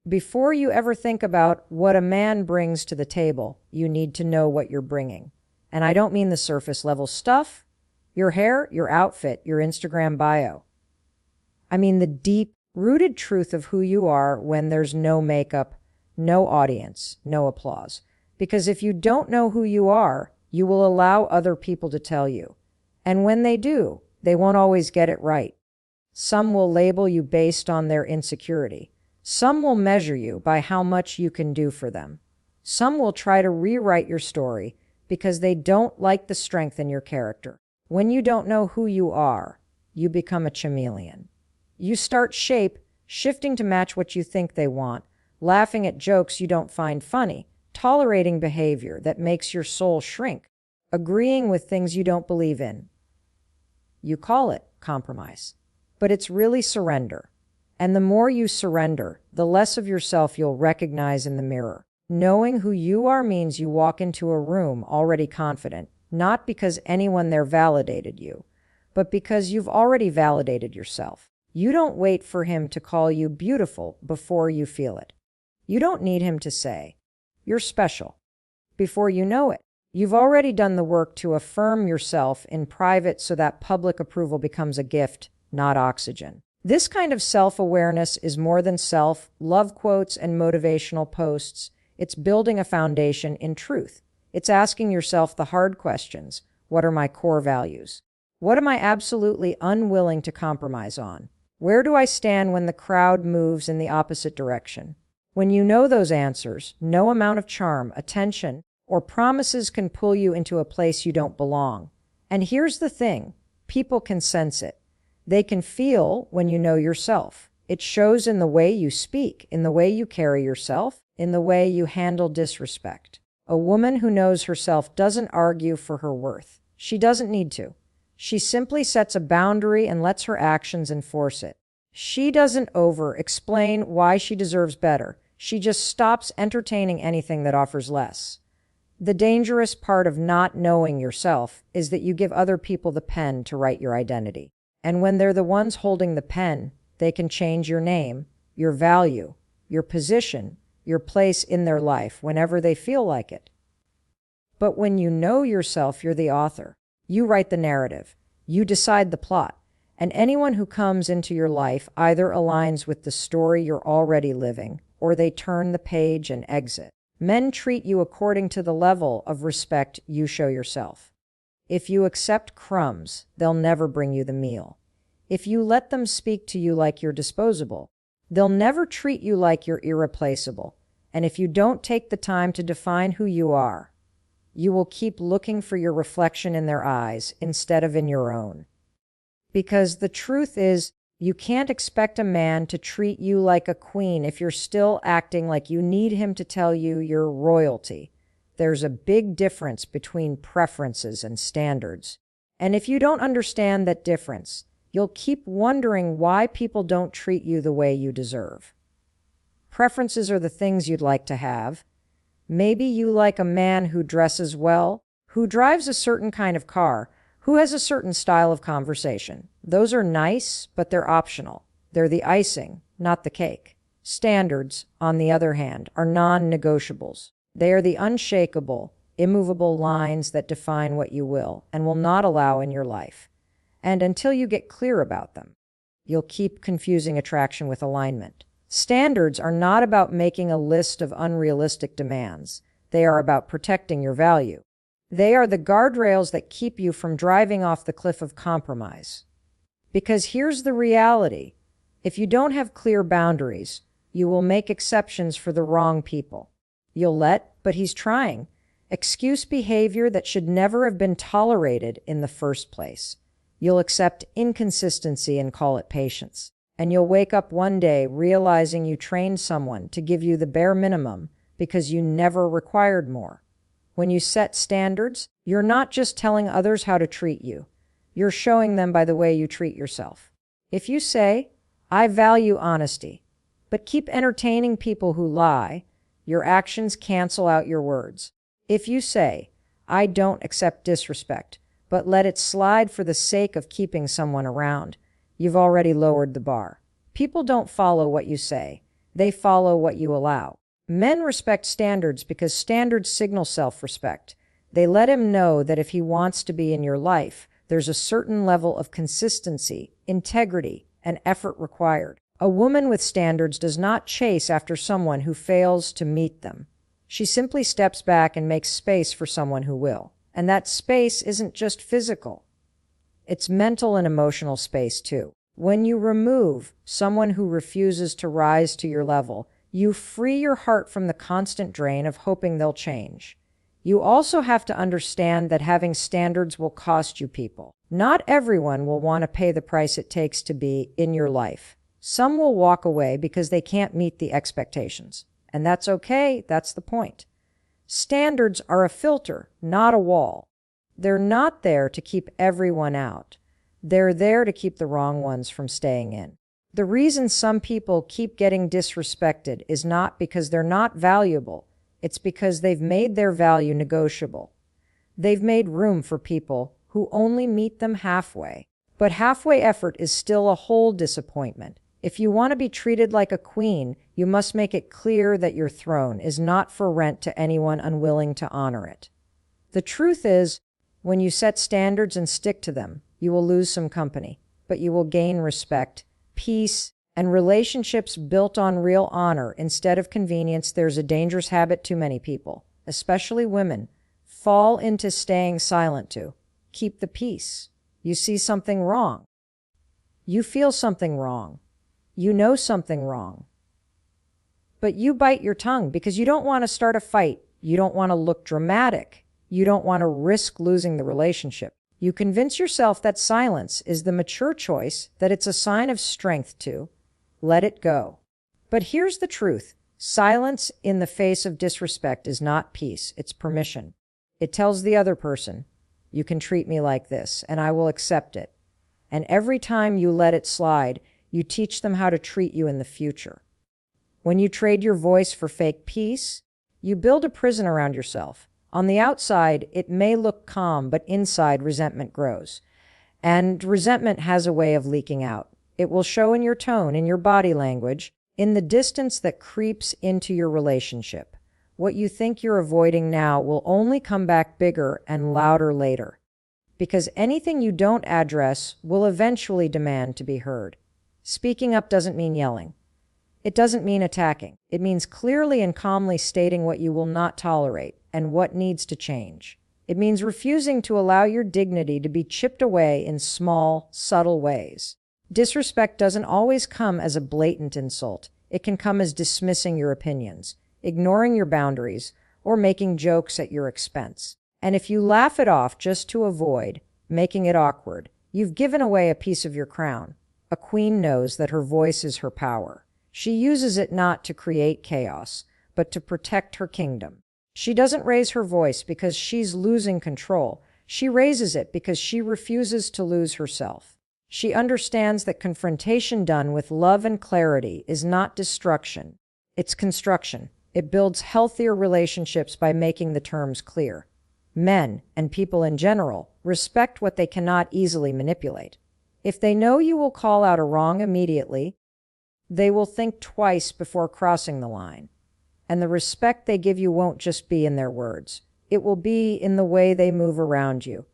Before you ever think about what a man brings to the table, you need to know what you're bringing. And I don't mean the surface level stuff, your hair, your outfit, your Instagram bio. I mean the deep, rooted truth of who you are when there's no makeup, no audience, no applause. Because if you don't know who you are, you will allow other people to tell you. And when they do, they won't always get it right. Some will label you based on their insecurity. Some will measure you by how much you can do for them. Some will try to rewrite your story because they don't like the strength in your character. When you don't know who you are, you become a chameleon. You start shifting to match what you think they want, laughing at jokes you don't find funny, tolerating behavior that makes your soul shrink, agreeing with things you don't believe in. You call it compromise, but it's really surrender. And the more you surrender, the less of yourself you'll recognize in the mirror. Knowing who you are means you walk into a room already confident, not because anyone there validated you, but because you've already validated yourself. You don't wait for him to call you beautiful before you feel it. You don't need him to say, "You're special," before you know it. You've already done the work to affirm yourself in private so that public approval becomes a gift, not oxygen. This kind of self-awareness is more than self-love quotes and motivational posts. It's building a foundation in truth. It's asking yourself the hard questions. What are my core values? What am I absolutely unwilling to compromise on? Where do I stand when the crowd moves in the opposite direction? When you know those answers, no amount of charm, attention, or promises can pull you into a place you don't belong. And here's the thing, people can sense it. They can feel when you know yourself. It shows in the way you speak, in the way you carry yourself, in the way you handle disrespect. A woman who knows herself doesn't argue for her worth. She doesn't need to. She simply sets a boundary and lets her actions enforce it. She doesn't over-explain why she deserves better. She just stops entertaining anything that offers less. The dangerous part of not knowing yourself is that you give other people the pen to write your identity. And when they're the ones holding the pen, they can change your name, your value, your position, your place in their life whenever they feel like it. But when you know yourself, you're the author. You write the narrative. You decide the plot. And anyone who comes into your life either aligns with the story you're already living, or they turn the page and exit. Men treat you according to the level of respect you show yourself. If you accept crumbs, they'll never bring you the meal. If you let them speak to you like you're disposable, they'll never treat you like you're irreplaceable. And if you don't take the time to define who you are, you will keep looking for your reflection in their eyes instead of in your own. Because the truth is, you can't expect a man to treat you like a queen if you're still acting like you need him to tell you you're royalty. There's a big difference between preferences and standards. And if you don't understand that difference, you'll keep wondering why people don't treat you the way you deserve. Preferences are the things you'd like to have. Maybe you like a man who dresses well, who drives a certain kind of car, who has a certain style of conversation. Those are nice, but they're optional. They're the icing, not the cake. Standards, on the other hand, are non-negotiables. They are the unshakable, immovable lines that define what you will and will not allow in your life. And until you get clear about them, you'll keep confusing attraction with alignment. Standards are not about making a list of unrealistic demands. They are about protecting your value. They are the guardrails that keep you from driving off the cliff of compromise. Because here's the reality. If you don't have clear boundaries, you will make exceptions for the wrong people. You'll let, but he's trying, excuse behavior that should never have been tolerated in the first place. You'll accept inconsistency and call it patience. And you'll wake up one day realizing you trained someone to give you the bare minimum because you never required more. When you set standards, you're not just telling others how to treat you. You're showing them by the way you treat yourself. If you say, "I value honesty," but keep entertaining people who lie, your actions cancel out your words. If you say, "I don't accept disrespect," but let it slide for the sake of keeping someone around, you've already lowered the bar. People don't follow what you say. They follow what you allow. Men respect standards because standards signal self-respect. They let him know that if he wants to be in your life, there's a certain level of consistency, integrity, and effort required. A woman with standards does not chase after someone who fails to meet them. She simply steps back and makes space for someone who will. And that space isn't just physical. It's mental and emotional space too. When you remove someone who refuses to rise to your level, you free your heart from the constant drain of hoping they'll change. You also have to understand that having standards will cost you people. Not everyone will want to pay the price it takes to be in your life. Some will walk away because they can't meet the expectations. And that's okay, that's the point. Standards are a filter, not a wall. They're not there to keep everyone out. They're there to keep the wrong ones from staying in. The reason some people keep getting disrespected is not because they're not valuable. It's because they've made their value negotiable. They've made room for people who only meet them halfway. But halfway effort is still a whole disappointment. If you want to be treated like a queen, you must make it clear that your throne is not for rent to anyone unwilling to honor it. The truth is, when you set standards and stick to them, you will lose some company, but you will gain respect, peace, and relationships built on real honor instead of convenience. There's a dangerous habit too many people, especially women, fall into staying silent to. Keep the peace. You see something wrong. You feel something wrong. You know something wrong. But you bite your tongue because you don't want to start a fight. You don't want to look dramatic. You don't want to risk losing the relationship. You convince yourself that silence is the mature choice, that it's a sign of strength to let it go. But here's the truth. Silence in the face of disrespect is not peace. It's permission. It tells the other person, you can treat me like this, and I will accept it. And every time you let it slide, you teach them how to treat you in the future. When you trade your voice for fake peace, you build a prison around yourself. On the outside, it may look calm, but inside resentment grows. And resentment has a way of leaking out. It will show in your tone, in your body language, in the distance that creeps into your relationship. What you think you're avoiding now will only come back bigger and louder later. Because anything you don't address will eventually demand to be heard. Speaking up doesn't mean yelling. It doesn't mean attacking. It means clearly and calmly stating what you will not tolerate and what needs to change. It means refusing to allow your dignity to be chipped away in small, subtle ways. Disrespect doesn't always come as a blatant insult. It can come as dismissing your opinions, ignoring your boundaries, or making jokes at your expense. And if you laugh it off just to avoid making it awkward, you've given away a piece of your crown. A queen knows that her voice is her power. She uses it not to create chaos, but to protect her kingdom. She doesn't raise her voice because she's losing control. She raises it because she refuses to lose herself. She understands that confrontation done with love and clarity is not destruction. It's construction. It builds healthier relationships by making the terms clear. Men, and people in general, respect what they cannot easily manipulate. If they know you will call out a wrong immediately, they will think twice before crossing the line. And the respect they give you won't just be in their words. It will be in the way they move around you,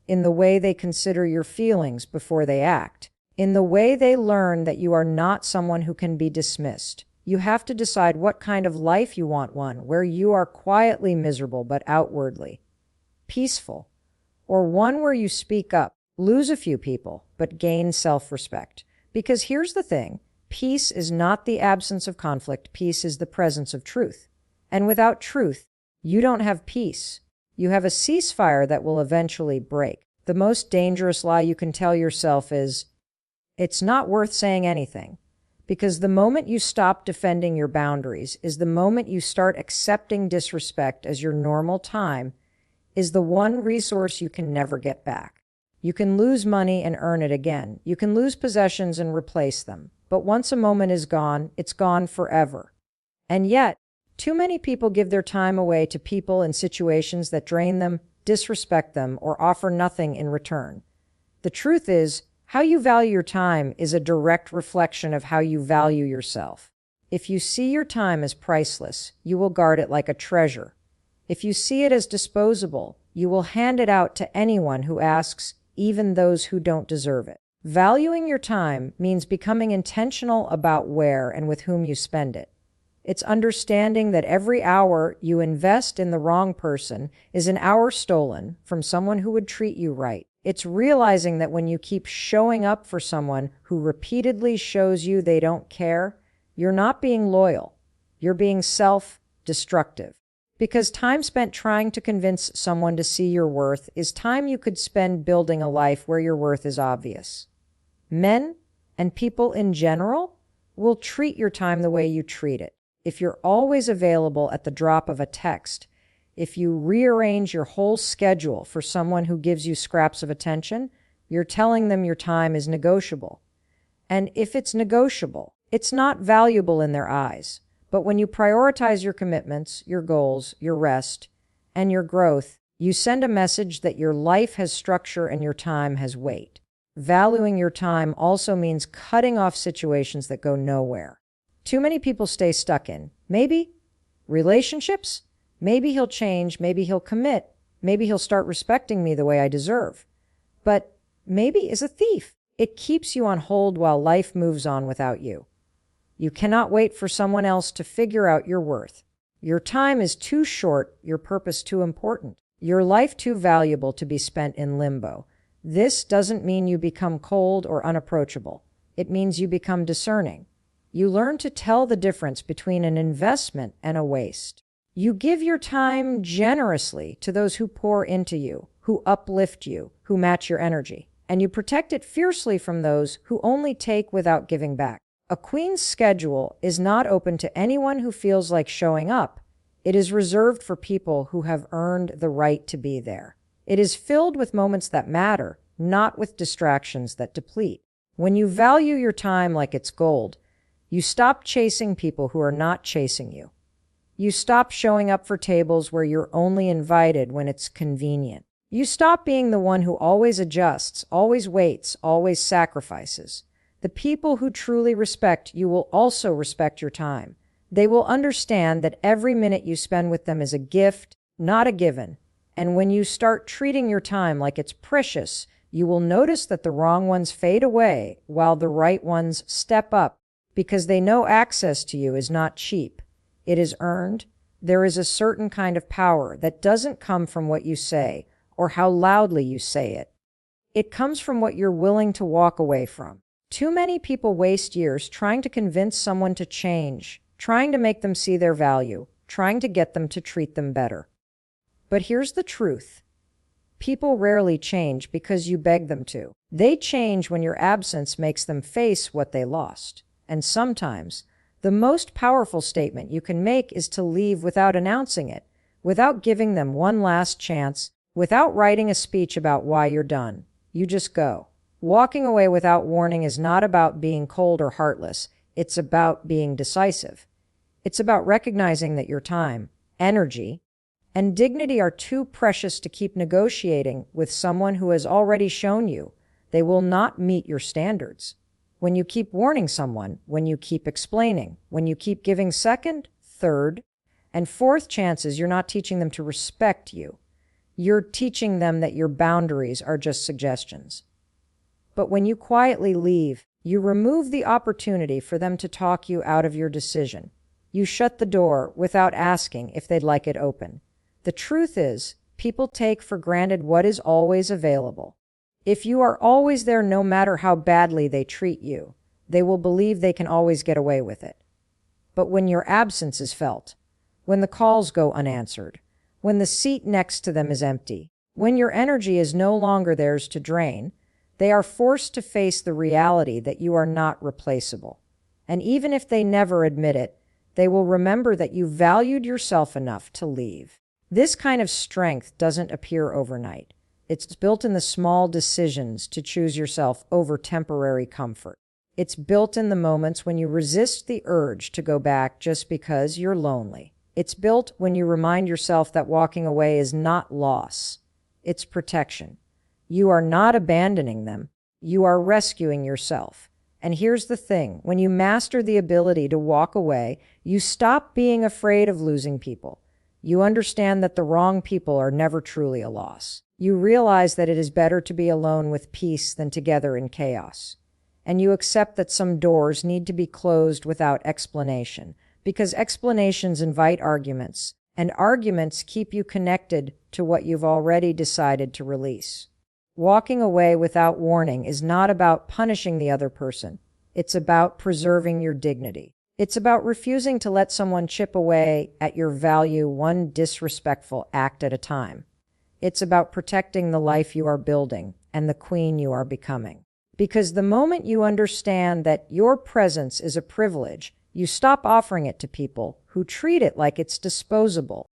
in the way they consider your feelings before they act, in the way they learn that you are not someone who can be dismissed. You have to decide what kind of life you want, one where you are quietly miserable but outwardly peaceful, or one where you speak up, lose a few people, but gain self-respect. Because here's the thing. Peace is not the absence of conflict. Peace is the presence of truth. And without truth, you don't have peace. You have a ceasefire that will eventually break. The most dangerous lie you can tell yourself is, it's not worth saying anything. Because the moment you stop defending your boundaries is the moment you start accepting disrespect as your normal time, is the one resource you can never get back. You can lose money and earn it again. You can lose possessions and replace them. But once a moment is gone, it's gone forever. And yet, too many people give their time away to people and situations that drain them, disrespect them, or offer nothing in return. The truth is, how you value your time is a direct reflection of how you value yourself. If you see your time as priceless, you will guard it like a treasure. If you see it as disposable, you will hand it out to anyone who asks, even those who don't deserve it. Valuing your time means becoming intentional about where and with whom you spend it. It's understanding that every hour you invest in the wrong person is an hour stolen from someone who would treat you right. It's realizing that when you keep showing up for someone who repeatedly shows you they don't care, you're not being loyal. You're being self-destructive. Because time spent trying to convince someone to see your worth is time you could spend building a life where your worth is obvious. Men and people in general will treat your time the way you treat it. If you're always available at the drop of a text, if you rearrange your whole schedule for someone who gives you scraps of attention, you're telling them your time is negotiable. And if it's negotiable, it's not valuable in their eyes. But when you prioritize your commitments, your goals, your rest, and your growth, you send a message that your life has structure and your time has weight. Valuing your time also means cutting off situations that go nowhere. Too many people stay stuck in, maybe, relationships. Maybe he'll change, maybe he'll commit, maybe he'll start respecting me the way I deserve. But maybe is a thief. It keeps you on hold while life moves on without you. You cannot wait for someone else to figure out your worth. Your time is too short, your purpose too important, your life too valuable to be spent in limbo. This doesn't mean you become cold or unapproachable. It means you become discerning. You learn to tell the difference between an investment and a waste. You give your time generously to those who pour into you, who uplift you, who match your energy, and you protect it fiercely from those who only take without giving back. A queen's schedule is not open to anyone who feels like showing up. It is reserved for people who have earned the right to be there. It is filled with moments that matter, not with distractions that deplete. When you value your time like it's gold, you stop chasing people who are not chasing you. You stop showing up for tables where you're only invited when it's convenient. You stop being the one who always adjusts, always waits, always sacrifices. The people who truly respect you will also respect your time. They will understand that every minute you spend with them is a gift, not a given. And when you start treating your time like it's precious, you will notice that the wrong ones fade away while the right ones step up because they know access to you is not cheap. It is earned. There is a certain kind of power that doesn't come from what you say or how loudly you say it. It comes from what you're willing to walk away from. Too many people waste years trying to convince someone to change, trying to make them see their value, trying to get them to treat them better. But here's the truth. People rarely change because you beg them to. They change when your absence makes them face what they lost. And sometimes, the most powerful statement you can make is to leave without announcing it, without giving them one last chance, without writing a speech about why you're done. You just go. Walking away without warning is not about being cold or heartless. It's about being decisive. It's about recognizing that your time, energy, and dignity are too precious to keep negotiating with someone who has already shown you they will not meet your standards. When you keep warning someone, when you keep explaining, when you keep giving second, third, and fourth chances, you're not teaching them to respect you. You're teaching them that your boundaries are just suggestions. But when you quietly leave, you remove the opportunity for them to talk you out of your decision. You shut the door without asking if they'd like it open. The truth is, people take for granted what is always available. If you are always there no matter how badly they treat you, they will believe they can always get away with it. But when your absence is felt, when the calls go unanswered, when the seat next to them is empty, when your energy is no longer theirs to drain, they are forced to face the reality that you are not replaceable. And even if they never admit it, they will remember that you valued yourself enough to leave. This kind of strength doesn't appear overnight. It's built in the small decisions to choose yourself over temporary comfort. It's built in the moments when you resist the urge to go back just because you're lonely. It's built when you remind yourself that walking away is not loss. It's protection. You are not abandoning them. You are rescuing yourself. And here's the thing, when you master the ability to walk away, you stop being afraid of losing people. You understand that the wrong people are never truly a loss. You realize that it is better to be alone with peace than together in chaos. And you accept that some doors need to be closed without explanation, because explanations invite arguments, and arguments keep you connected to what you've already decided to release. Walking away without warning is not about punishing the other person. It's about preserving your dignity. It's about refusing to let someone chip away at your value one disrespectful act at a time. It's about protecting the life you are building and the queen you are becoming. Because the moment you understand that your presence is a privilege, you stop offering it to people who treat it like it's disposable.